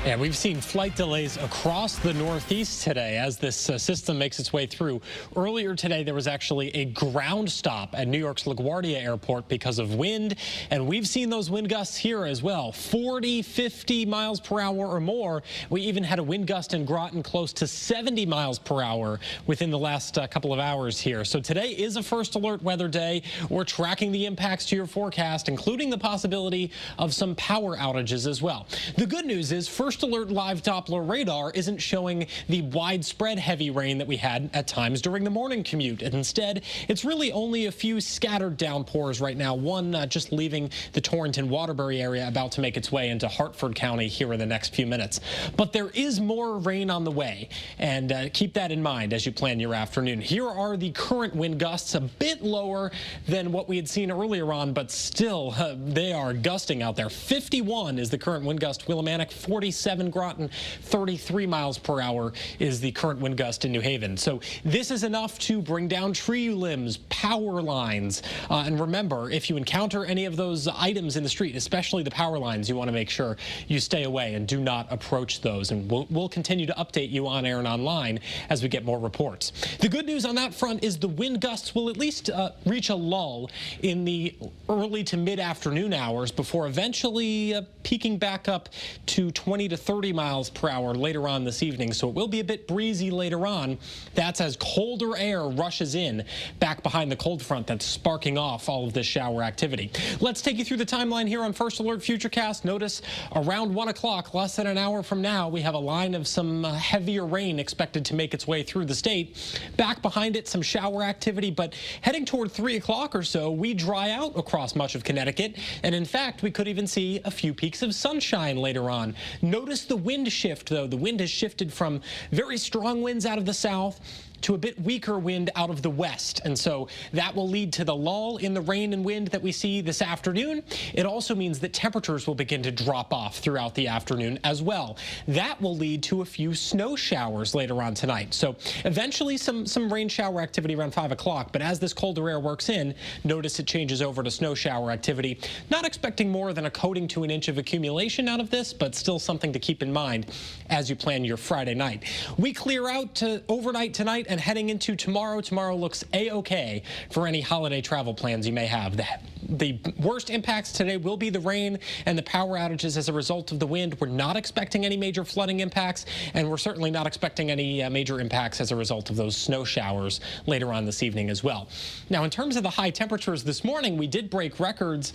Yeah, we've seen flight delays across the Northeast today as this system makes its way through. Earlier today, there was actually a ground stop at New York's LaGuardia Airport because of wind, and we've seen those wind gusts here as well, 40, 50 miles per hour or more. We even had a wind gust in Groton close to 70 miles per hour within the last couple of hours here. So today is a first alert weather day. We're tracking the impacts to your forecast, including the possibility of some power outages as well. The good news is first alert live Doppler radar isn't showing the widespread heavy rain that we had at times during the morning commute. And instead, it's really only a few scattered downpours right now, one just leaving the Torrington-Waterbury area, about to make its way into Hartford County here in the next few minutes. But there is more rain on the way, and keep that in mind as you plan your afternoon. Here are the current wind gusts, a bit lower than what we had seen earlier on, but still they are gusting out there. 51 is the current wind gust Willimantic, 47 Groton, 33 miles per hour is the current wind gust in New Haven. So this is enough to bring down tree limbs, power lines. And remember, if you encounter any of those items in the street, especially the power lines, you want to make sure you stay away and do not approach those. And we'll continue to update you on air and online as we get more reports. The good news on that front is the wind gusts will at least reach a lull in the early to mid-afternoon hours before eventually peaking back up to 20 to 30 miles per hour later on this evening. So it will be a bit breezy later on. That's as colder air rushes in back behind the cold front that's sparking off all of this shower activity. Let's take you through the timeline here on First Alert Futurecast. Notice around 1 o'clock, less than an hour from now, we have a line of some heavier rain expected to make its way through the state. Back behind it, some shower activity, but heading toward 3 o'clock or so, we dry out across much of Connecticut. And in fact, we could even see a few peaks of sunshine later on. Notice the wind shift, though. The wind has shifted from very strong winds out of the south to a bit weaker wind out of the west. And so that will lead to the lull in the rain and wind that we see this afternoon. It also means that temperatures will begin to drop off throughout the afternoon as well. That will lead to a few snow showers later on tonight. So eventually some rain shower activity around 5 o'clock. But as this colder air works in, notice it changes over to snow shower activity. Not expecting more than a coating to an inch of accumulation out of this, but still something to keep in mind as you plan your Friday night. We clear out to overnight tonight and heading into tomorrow. Tomorrow looks a-okay for any holiday travel plans you may have. The worst impacts today will be the rain and the power outages as a result of the wind. We're not expecting any major flooding impacts, and we're certainly not expecting any major impacts as a result of those snow showers later on this evening as well. Now, in terms of the high temperatures this morning, we did break records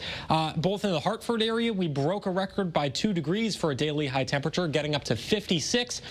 both in the Hartford area. We broke a record by 2 degrees for a daily high temperature, getting up to 56,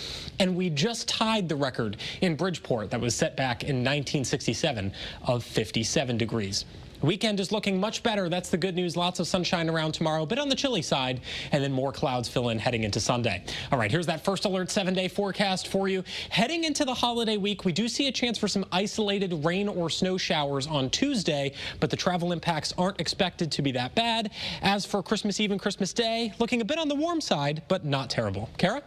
and we just tied the record in Bridgeport that was set back in 1967 of 57 degrees. The weekend is looking much better. That's the good news. Lots of sunshine around tomorrow, a bit on the chilly side, and then more clouds fill in heading into Sunday. All right, here's that First Alert 7-day forecast for you. Heading into the holiday week, we do see a chance for some isolated rain or snow showers on Tuesday, but the travel impacts aren't expected to be that bad. As for Christmas Eve and Christmas Day, looking a bit on the warm side, but not terrible. Kara?